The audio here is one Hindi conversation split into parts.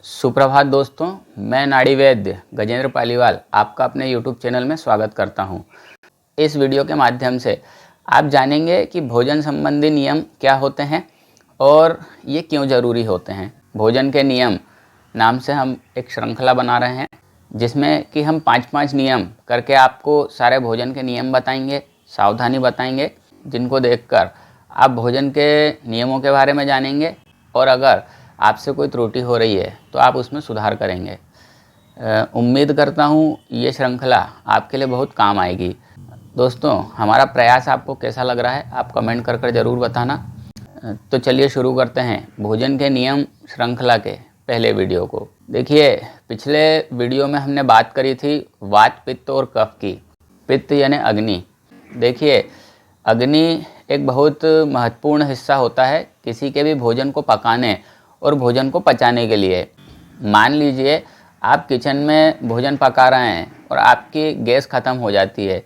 सुप्रभात दोस्तों, मैं नाड़ी वैद्य गजेंद्र पालीवाल आपका अपने YouTube चैनल में स्वागत करता हूं। इस वीडियो के माध्यम से आप जानेंगे कि भोजन संबंधी नियम क्या होते हैं और ये क्यों ज़रूरी होते हैं। भोजन के नियम नाम से हम एक श्रृंखला बना रहे हैं जिसमें कि हम 5-5 नियम करके आपको सारे भोजन के नियम बताएंगे, सावधानी बताएंगे, जिनको देखकर आप भोजन के नियमों के बारे में जानेंगे और अगर आपसे कोई त्रुटि हो रही है तो आप उसमें सुधार करेंगे। उम्मीद करता हूँ ये श्रृंखला आपके लिए बहुत काम आएगी। दोस्तों, हमारा प्रयास आपको कैसा लग रहा है आप कमेंट कर कर ज़रूर बताना। तो चलिए शुरू करते हैं भोजन के नियम श्रृंखला के पहले वीडियो को। देखिए, पिछले वीडियो में हमने बात करी थी वात, पित्त और कफ की। पित्त यानी अग्नि। देखिए, अग्नि एक बहुत महत्वपूर्ण हिस्सा होता है किसी के भी भोजन को पकाने और भोजन को पचाने के लिए। मान लीजिए आप किचन में भोजन पका रहे हैं और आपकी गैस ख़त्म हो जाती है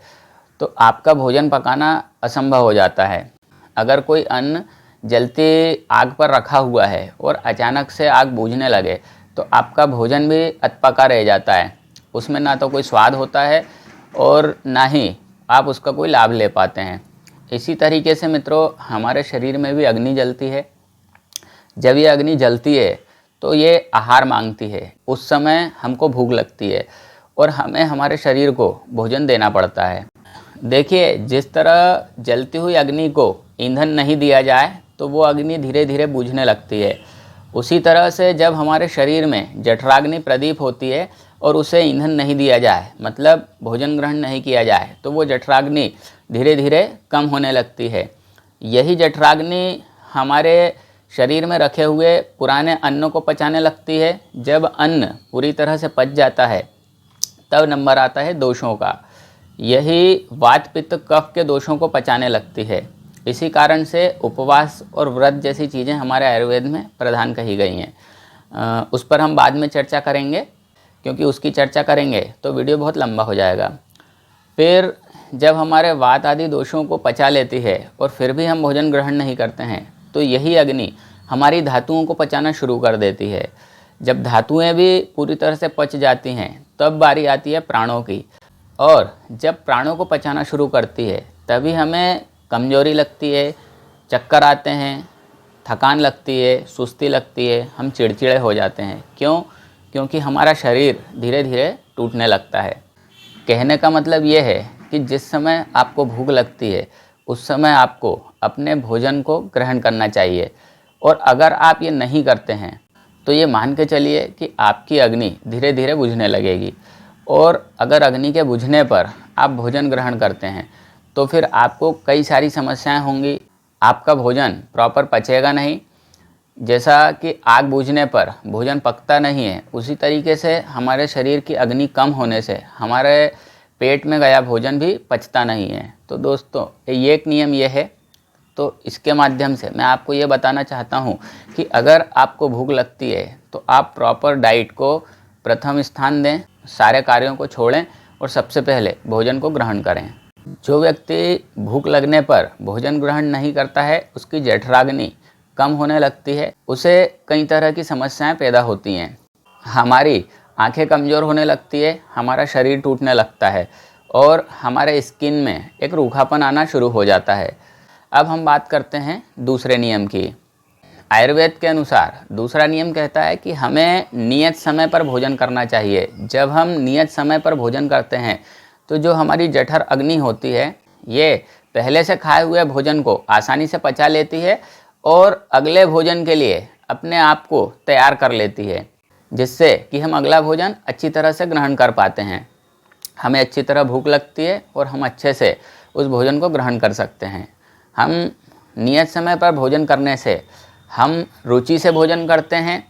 तो आपका भोजन पकाना असंभव हो जाता है। अगर कोई अन्न जलती आग पर रखा हुआ है और अचानक से आग बुझने लगे तो आपका भोजन भी अधपका रह जाता है। उसमें ना तो कोई स्वाद होता है और ना ही आप उसका कोई लाभ ले पाते हैं। इसी तरीके से मित्रों, हमारे शरीर में भी अग्नि जलती है। जब ये अग्नि जलती है तो ये आहार मांगती है। उस समय हमको भूख लगती है और हमें हमारे शरीर को भोजन देना पड़ता है। देखिए, जिस तरह जलती हुई अग्नि को ईंधन नहीं दिया जाए तो वो अग्नि धीरे धीरे बुझने लगती है। उसी तरह से जब हमारे शरीर में जठराग्नि प्रदीप होती है और उसे ईंधन नहीं दिया जाए, मतलब भोजन ग्रहण नहीं किया जाए, तो वो जठराग्नि धीरे धीरे कम होने लगती है। यही जठराग्नि हमारे शरीर में रखे हुए पुराने अन्नों को पचाने लगती है। जब अन्न पूरी तरह से पच जाता है तब नंबर आता है दोषों का। यही वात, पित्त, कफ के दोषों को पचाने लगती है। इसी कारण से उपवास और व्रत जैसी चीज़ें हमारे आयुर्वेद में प्रधान कही गई हैं। उस पर हम बाद में चर्चा करेंगे, क्योंकि उसकी चर्चा करेंगे तो वीडियो बहुत लंबा हो जाएगा। फिर जब हमारे वात आदि दोषों को पचा लेती है और फिर भी हम भोजन ग्रहण नहीं करते हैं तो यही अग्नि हमारी धातुओं को पचाना शुरू कर देती है। जब धातुएं भी पूरी तरह से पच जाती हैं तब बारी आती है प्राणों की, और जब प्राणों को पचाना शुरू करती है तभी हमें कमजोरी लगती है, चक्कर आते हैं, थकान लगती है, सुस्ती लगती है, हम चिड़चिड़े हो जाते हैं। क्यों? क्योंकि हमारा शरीर धीरे धीरे टूटने लगता है। कहने का मतलब ये है कि जिस समय आपको भूख लगती है उस समय आपको अपने भोजन को ग्रहण करना चाहिए, और अगर आप ये नहीं करते हैं तो ये मान के चलिए कि आपकी अग्नि धीरे धीरे बुझने लगेगी। और अगर अग्नि के बुझने पर आप भोजन ग्रहण करते हैं तो फिर आपको कई सारी समस्याएं होंगी। आपका भोजन प्रॉपर पचेगा नहीं। जैसा कि आग बुझने पर भोजन पकता नहीं है, उसी तरीके से हमारे शरीर की अग्नि कम होने से हमारे पेट में गया भोजन भी पचता नहीं है। तो दोस्तों, ये एक नियम ये है। तो इसके माध्यम से मैं आपको ये बताना चाहता हूँ कि अगर आपको भूख लगती है तो आप प्रॉपर डाइट को प्रथम स्थान दें, सारे कार्यों को छोड़ें और सबसे पहले भोजन को ग्रहण करें। जो व्यक्ति भूख लगने पर भोजन ग्रहण नहीं करता है, उसकी जठराग्नि कम होने लगती है, उसे कई तरह की समस्याएं पैदा होती हैं। हमारी आंखें कमज़ोर होने लगती है, हमारा शरीर टूटने लगता है और हमारे स्किन में एक रूखापन आना शुरू हो जाता है। अब हम बात करते हैं दूसरे नियम की। आयुर्वेद के अनुसार दूसरा नियम कहता है कि हमें नियत समय पर भोजन करना चाहिए। जब हम नियत समय पर भोजन करते हैं तो जो हमारी जठर अग्नि होती है, ये पहले से खाए हुए भोजन को आसानी से पचा लेती है और अगले भोजन के लिए अपने आप को तैयार कर लेती है, जिससे कि हम अगला भोजन अच्छी तरह से ग्रहण कर पाते हैं। हमें अच्छी तरह भूख लगती है और हम अच्छे से उस भोजन को ग्रहण कर सकते हैं। हम नियत समय पर भोजन करने से हम रुचि से भोजन करते हैं,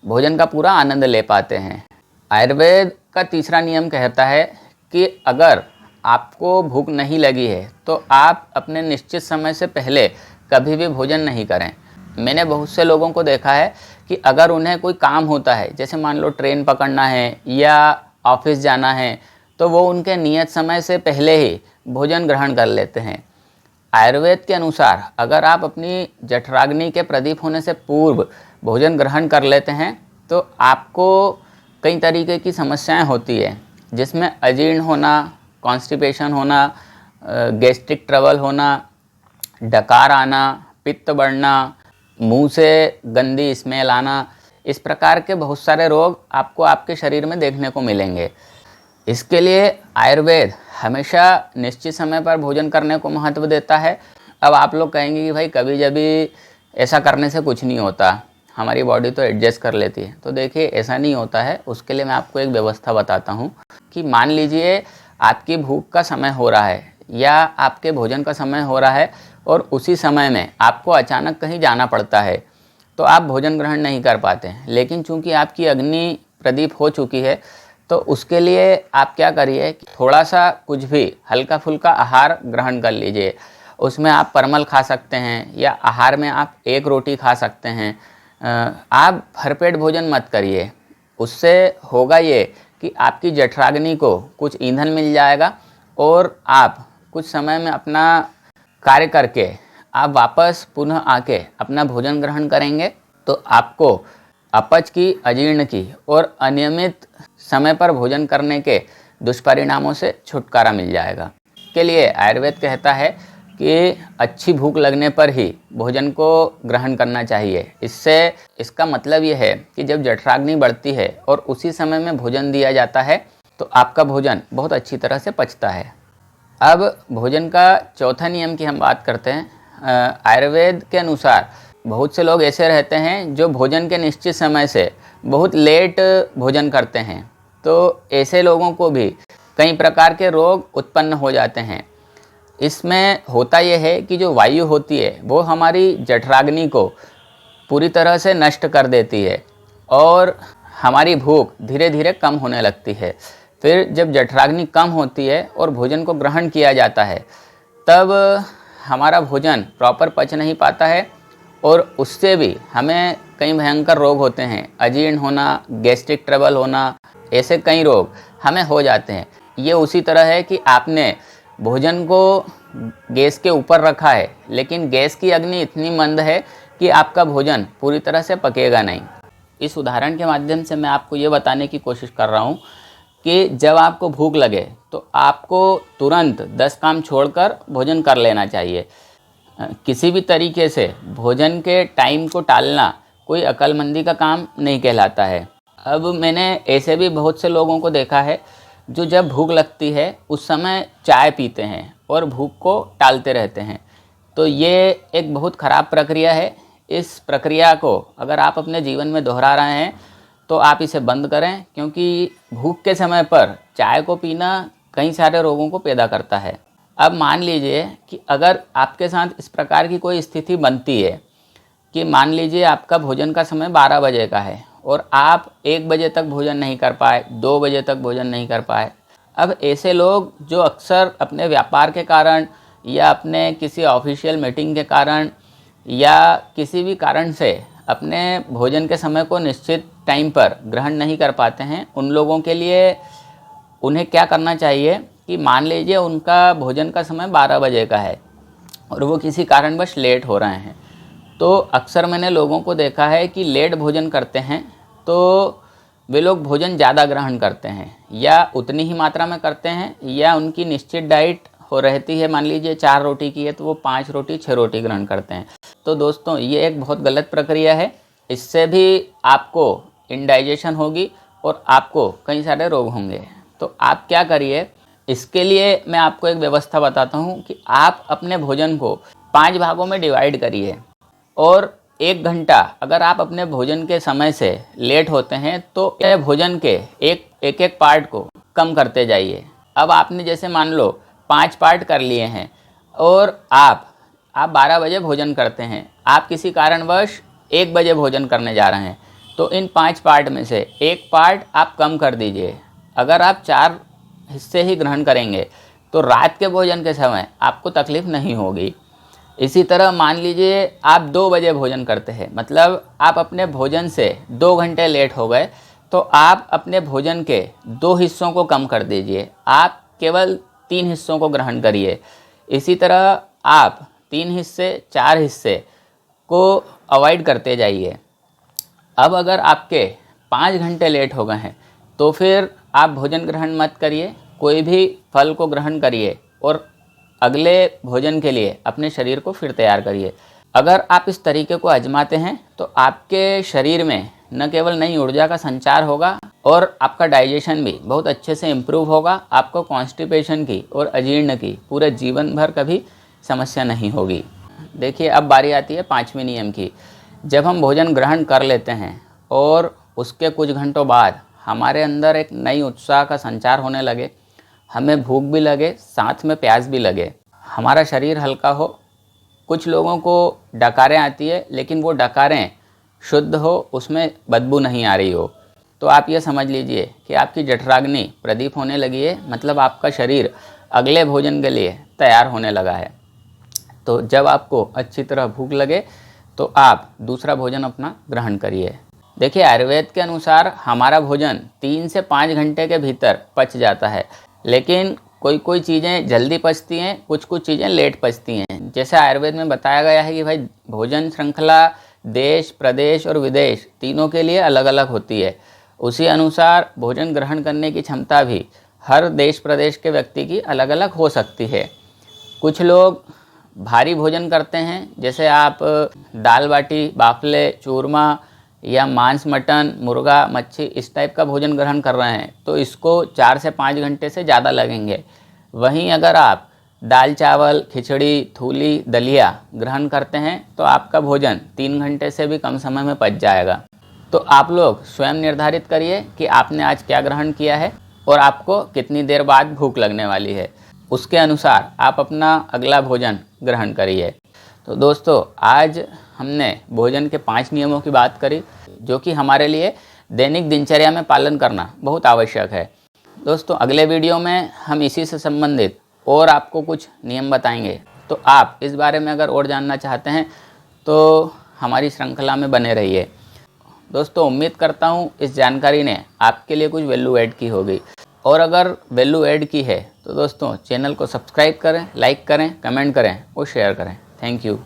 भोजन का पूरा आनंद ले पाते हैं। आयुर्वेद का तीसरा नियम कहता है कि अगर आपको भूख नहीं लगी है तो आप अपने निश्चित समय से पहले कभी भी भोजन नहीं करें। मैंने बहुत से लोगों को देखा है कि अगर उन्हें कोई काम होता है, जैसे मान लो ट्रेन पकड़ना है या ऑफिस जाना है, तो वो उनके नियत समय से पहले ही भोजन ग्रहण कर लेते हैं। आयुर्वेद के अनुसार अगर आप अपनी जठराग्नि के प्रदीप होने से पूर्व भोजन ग्रहण कर लेते हैं तो आपको कई तरीके की समस्याएं होती है, जिसमें अजीर्ण होना, कॉन्स्टिपेशन होना, गैस्ट्रिक ट्रबल होना, डकार आना, पित्त बढ़ना, मुंह से गंदी स्मेल आना, इस प्रकार के बहुत सारे रोग आपको आपके शरीर में देखने को मिलेंगे। इसके लिए आयुर्वेद हमेशा निश्चित समय पर भोजन करने को महत्व देता है। अब आप लोग कहेंगे कि भाई कभी जभी ऐसा करने से कुछ नहीं होता, हमारी बॉडी तो एडजस्ट कर लेती है। तो देखिए, ऐसा नहीं होता है। उसके लिए मैं आपको एक व्यवस्था बताता हूँ कि मान लीजिए आपकी भूख का समय हो रहा है या आपके भोजन का समय हो रहा है और उसी समय में आपको अचानक कहीं जाना पड़ता है, तो आप भोजन ग्रहण नहीं कर पाते। लेकिन चूंकि आपकी अग्नि प्रदीप हो चुकी है, तो उसके लिए आप क्या करिए, थोड़ा सा कुछ भी हल्का फुल्का आहार ग्रहण कर लीजिए। उसमें आप परमल खा सकते हैं या आहार में आप एक रोटी खा सकते हैं। आप भरपेट भोजन मत करिए। उससे होगा ये कि आपकी जठराग्नि को कुछ ईंधन मिल जाएगा और आप कुछ समय में अपना कार्य करके आप वापस पुनः आके अपना भोजन ग्रहण करेंगे, तो आपको अपच की, अजीर्ण की और अनियमित समय पर भोजन करने के दुष्परिणामों से छुटकारा मिल जाएगा। के लिए आयुर्वेद कहता है कि अच्छी भूख लगने पर ही भोजन को ग्रहण करना चाहिए। इससे इसका मतलब ये है कि जब जठराग्नि बढ़ती है और उसी समय में भोजन दिया जाता है, तो आपका भोजन बहुत अच्छी तरह से पचता है। अब भोजन का चौथा नियम की हम बात करते हैं। आयुर्वेद के अनुसार बहुत से लोग ऐसे रहते हैं जो भोजन के निश्चित समय से बहुत लेट भोजन करते हैं। तो ऐसे लोगों को भी कई प्रकार के रोग उत्पन्न हो जाते हैं। इसमें होता यह है कि जो वायु होती है वो हमारी जठराग्नि को पूरी तरह से नष्ट कर देती है और हमारी भूख धीरे धीरे कम होने लगती है। फिर जब जठराग्नि कम होती है और भोजन को ग्रहण किया जाता है, तब हमारा भोजन प्रॉपर पच नहीं पाता है और उससे भी हमें कई भयंकर रोग होते हैं। अजीर्ण होना, गैस्ट्रिक ट्रबल होना, ऐसे कई रोग हमें हो जाते हैं। ये उसी तरह है कि आपने भोजन को गैस के ऊपर रखा है, लेकिन गैस की अग्नि इतनी मंद है कि आपका भोजन पूरी तरह से पकेगा नहीं। इस उदाहरण के माध्यम से मैं आपको ये बताने की कोशिश कर रहा हूँ कि जब आपको भूख लगे तो आपको तुरंत 10 काम छोड़कर भोजन कर लेना चाहिए। किसी भी तरीके से भोजन के टाइम को टालना कोई अक्लमंदी का काम नहीं कहलाता है। अब मैंने ऐसे भी बहुत से लोगों को देखा है जो जब भूख लगती है उस समय चाय पीते हैं और भूख को टालते रहते हैं। तो ये एक बहुत ख़राब प्रक्रिया है। इस प्रक्रिया को अगर आप अपने जीवन में दोहरा रहे हैं तो आप इसे बंद करें, क्योंकि भूख के समय पर चाय को पीना कई सारे रोगों को पैदा करता है। अब मान लीजिए कि अगर आपके साथ इस प्रकार की कोई स्थिति बनती है कि मान लीजिए आपका भोजन का समय 12 बजे का है और आप 1 बजे तक भोजन नहीं कर पाए, 2 बजे तक भोजन नहीं कर पाए। अब ऐसे लोग जो अक्सर अपने व्यापार के कारण या अपने किसी ऑफिशियल मीटिंग के कारण या किसी भी कारण से अपने भोजन के समय को निश्चित टाइम पर ग्रहण नहीं कर पाते हैं, उन लोगों के लिए उन्हें क्या करना चाहिए कि मान लीजिए उनका भोजन का समय 12 बजे का है और वो किसी कारणवश लेट हो रहे हैं। तो अक्सर मैंने लोगों को देखा है कि लेट भोजन करते हैं तो वे लोग भोजन ज़्यादा ग्रहण करते हैं या उतनी ही मात्रा में करते हैं, या उनकी निश्चित डाइट हो रहती है, मान लीजिए 4 रोटी की है तो वो 5 रोटी 6 रोटी ग्रहण करते हैं। तो दोस्तों, ये एक बहुत गलत प्रक्रिया है। इससे भी आपको इंडाइजेशन होगी और आपको कई सारे रोग होंगे। तो आप क्या करिए, इसके लिए मैं आपको एक व्यवस्था बताता हूँ कि आप अपने भोजन को 5 भागों में डिवाइड करिए और 1 घंटा अगर आप अपने भोजन के समय से लेट होते हैं तो यह भोजन के एक पार्ट को कम करते जाइए। अब आपने जैसे मान लो 5 पार्ट कर लिए हैं और आप 12 बजे भोजन करते हैं, आप किसी कारणवश 1 बजे भोजन करने जा रहे हैं, तो इन 5 पार्ट में से 1 पार्ट आप कम कर दीजिए। अगर आप 4 हिस्से ही ग्रहण करेंगे तो रात के भोजन के समय आपको तकलीफ़ नहीं होगी। इसी तरह मान लीजिए आप 2 बजे भोजन करते हैं, मतलब आप अपने भोजन से 2 घंटे लेट हो गए, तो आप अपने भोजन के 2 हिस्सों को कम कर दीजिए, आप केवल 3 हिस्सों को ग्रहण करिए। इसी तरह आप 3 हिस्से 4 हिस्से को अवॉइड करते जाइए। अब अगर आपके 5 घंटे लेट हो गए हैं तो फिर आप भोजन ग्रहण मत करिए, कोई भी फल को ग्रहण करिए और अगले भोजन के लिए अपने शरीर को फिर तैयार करिए। अगर आप इस तरीके को आजमाते हैं तो आपके शरीर में न केवल नई ऊर्जा का संचार होगा और आपका डाइजेशन भी बहुत अच्छे से इम्प्रूव होगा। आपको कॉन्स्टिपेशन की और अजीर्ण की पूरे जीवन भर कभी समस्या नहीं होगी। देखिए, अब बारी आती है 5वें नियम की। जब हम भोजन ग्रहण कर लेते हैं और उसके कुछ घंटों बाद हमारे अंदर एक नई उत्साह का संचार होने लगे, हमें भूख भी लगे, साथ में प्यास भी लगे, हमारा शरीर हल्का हो, कुछ लोगों को डकारें आती है लेकिन वो डकारें शुद्ध हो, उसमें बदबू नहीं आ रही हो, तो आप ये समझ लीजिए कि आपकी जठराग्नि प्रदीप होने लगी है, मतलब आपका शरीर अगले भोजन के लिए तैयार होने लगा है। तो जब आपको अच्छी तरह भूख लगे तो आप दूसरा भोजन अपना ग्रहण करिए। देखिए, आयुर्वेद के अनुसार हमारा भोजन 3 से 5 घंटे के भीतर पच जाता है, लेकिन कोई चीज़ें जल्दी पचती हैं, कुछ चीज़ें लेट पचती हैं। जैसे आयुर्वेद में बताया गया है कि भाई भोजन श्रृंखला देश, प्रदेश और विदेश तीनों के लिए अलग अलग होती है। उसी अनुसार भोजन ग्रहण करने की क्षमता भी हर देश प्रदेश के व्यक्ति की अलग अलग हो सकती है। कुछ लोग भारी भोजन करते हैं, जैसे आप दाल बाटी, बाफले, चूरमा या मांस, मटन, मुर्गा, मच्छी इस टाइप का भोजन ग्रहण कर रहे हैं तो इसको 4 से 5 घंटे से ज़्यादा लगेंगे। वहीं अगर आप दाल चावल, खिचड़ी, थूली, दलिया ग्रहण करते हैं तो आपका भोजन 3 घंटे से भी कम समय में पच जाएगा। तो आप लोग स्वयं निर्धारित करिए कि आपने आज क्या ग्रहण किया है और आपको कितनी देर बाद भूख लगने वाली है, उसके अनुसार आप अपना अगला भोजन ग्रहण करिए। तो दोस्तों, आज हमने भोजन के 5 नियमों की बात करी जो कि हमारे लिए दैनिक दिनचर्या में पालन करना बहुत आवश्यक है। दोस्तों, अगले वीडियो में हम इसी से संबंधित और आपको कुछ नियम बताएंगे, तो आप इस बारे में अगर और जानना चाहते हैं तो हमारी श्रृंखला में बने रहिए। दोस्तों, उम्मीद करता हूँ इस जानकारी ने आपके लिए कुछ वैल्यू ऐड की होगी, और अगर वैल्यू ऐड की है तो दोस्तों चैनल को सब्सक्राइब करें, लाइक करें, कमेंट करें और शेयर करें। Thank you.